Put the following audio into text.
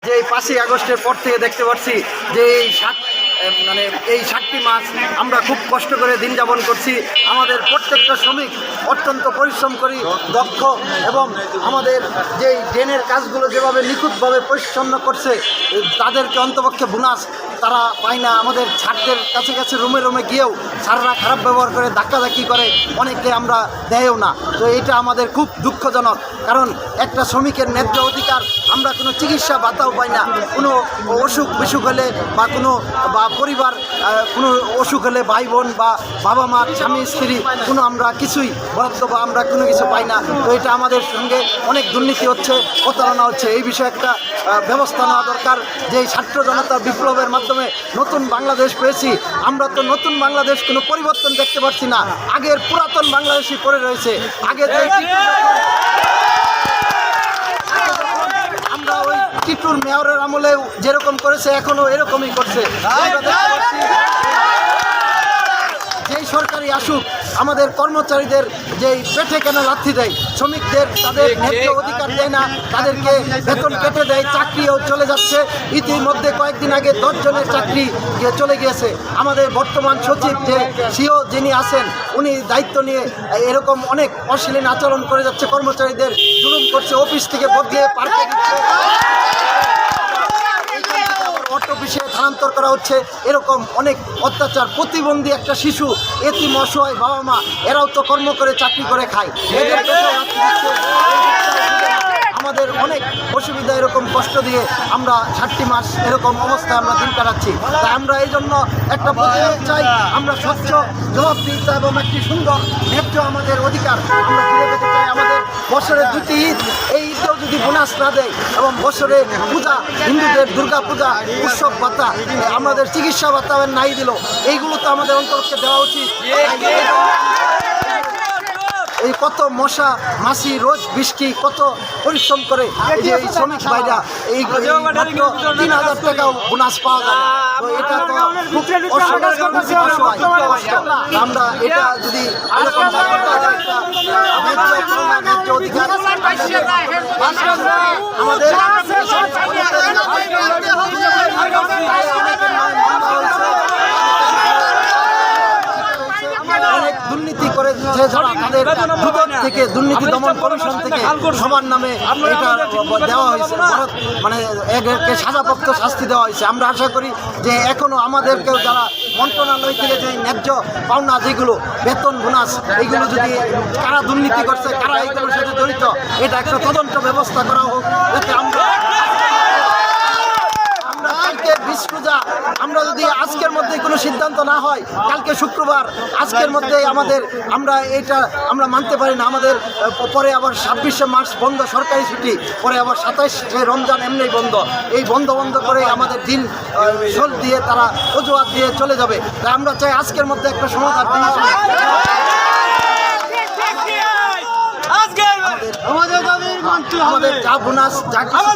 যে এই 5ই আগস্টের পর থেকে দেখতে পাচ্ছি যে এই 7টি মাস আমরা খুব কষ্ট করে দিন যাপন করছি। আমাদের প্রত্যেকটা শ্রমিক অত্যন্ত পরিশ্রম করি, দক্ষ, এবং আমাদের যেই ড্রেনের কাজগুলো যেভাবে নিখুঁতভাবে পরিচ্ছন্ন করছে তাদেরকে অন্তপক্ষে বোনাস তারা পায় না। আমাদের ছাত্রদের কাছে কাছে রুমে রুমে গিয়েও স্যাররা খারাপ ব্যবহার করে, ধাক্কাধাক্কি করে, অনেকে আমরা দেয়ও না। তো এটা আমাদের খুব দুঃখজনক, কারণ একটা শ্রমিকের ন্যায্য অধিকার, আমরা কোনো চিকিৎসা ভাতাও পাই না। কোনো অসুখ বিসুখ হলে বা পরিবার কোনো অসুখ হলে ভাই বোন বা বাবা মা স্বামী স্ত্রী কোনো আমরা কিছুই বরাদ্দ বা আমরা কোনো কিছু পাই না। তো এটা আমাদের সঙ্গে অনেক দুর্নীতি হচ্ছে, প্রতারণা হচ্ছে। এই বিষয়ে একটা ব্যবস্থা নেওয়া দরকার। যে এই ছাত্র জনতা বিপ্লবের মাধ্যমে নতুন বাংলাদেশ পেয়েছি, আমরা তো নতুন বাংলাদেশ কোনো পরিবর্তন দেখতে পাচ্ছি না, আগের পুরাতন বাংলাদেশই পড়ে রয়েছে। আগে যে আমরা ওই টিটুর মেয়রের আমলেও যেরকম করেছে এখনও এরকমই করছে। যেই সরকারি আসুক আমাদের কর্মচারীদের যেই পেটে কেন লাথি দেয়, শ্রমিকদের তাদের ন্যায্য অধিকার দেয় না, তাদেরকে বেতন কেটে দেয়, চাকরিও চলে যাচ্ছে। ইতিমধ্যে কয়েকদিন আগে 10 জনের চাকরি চলে গিয়েছে। আমাদের বর্তমান সচিব যে সিও যিনি আছেন উনি দায়িত্ব নিয়ে এরকম অনেক অশ্লীল আচরণ করে যাচ্ছে, কর্মচারীদের জুলুম করছে, অফিস থেকে বদলে পার্কে দিচ্ছে, অফিসে স্থানান্তর করা হচ্ছে, এরকম অনেক অত্যাচার। প্রতিবন্ধী একটা শিশু, এতিম অসহায় বাবা মা, এরাও তো কর্ম করে চাকরি করে খায়, এদের আমাদের অনেক অসুবিধা, এরকম কষ্ট দিয়ে আমরা 7টি মাস এরকম অবস্থায় আমরা দিন কাটাচ্ছি। তাই আমরা এই জন্য একটা প্রতিরোধ চাই, আমরা স্বচ্ছ জবাবদিহিতা এবং একটি সুন্দর ন্যায্য আমাদের অধিকার আমরা ফিরে পেতে চাই। আমাদের বছরে 2টি ঈদ, এই ঈদেও যদি বোনাস না দেয়, এবং বছরে পূজা, হিন্দুদের দুর্গা পূজা, উৎসব ভাতা, আমাদের চিকিৎসা ভাতা নাই দিল, এইগুলো তো আমাদের অন্তর্কে দেওয়া উচিত। এই কত মশা মাছি, রোজ বৃষ্টি, কত পরিশ্রম করে এই শ্রমিক ভাইরা এই মাত্র 3000 টাকাও বোনাস পাওয়া যায় না। তো এটা তো আমরা এটা যদি আমাদের অনেক দুর্নীতি করে যারা তাদের দুদক থেকে, দুর্নীতি দমন কমিশন থেকে সবার নামে এটা দেওয়া হয়েছে, মানে এদেরকে সাজাপ্রাপ্ত শাস্তি দেওয়া হয়েছে। আমরা আশা করি যে এখনও আমাদেরকেও যারা মন্ত্রণালয় থেকে যে ন্যায্য পাওনা যেগুলো বেতন বোনাস, এইগুলো যদি কারা দুর্নীতি করছে, কারা এইগুলোর সাথে জড়িত, এটা একটা তদন্ত ব্যবস্থা করা হোক, যাতে আমরা কালকে পূজা আমরা যদি আজকের মধ্যে কোনো সিদ্ধান্ত না হয়, কালকে শুক্রবার, আজকের মধ্যে আমরা মানতে পারি না। আমাদের পরে আবার 26শে মার্চ বন্ধ, সরকারি ছুটি, পরে আবার 27শে রমজান এমনি বন্ধ। এই বন্ধ করে আমাদের দিন শোল দিয়ে তারা অজুহাত দিয়ে চলে যাবে। তাই আমরা চাই আজকের মধ্যে একটা সমাধান। আমাদের যা বোনাস, যা কিছু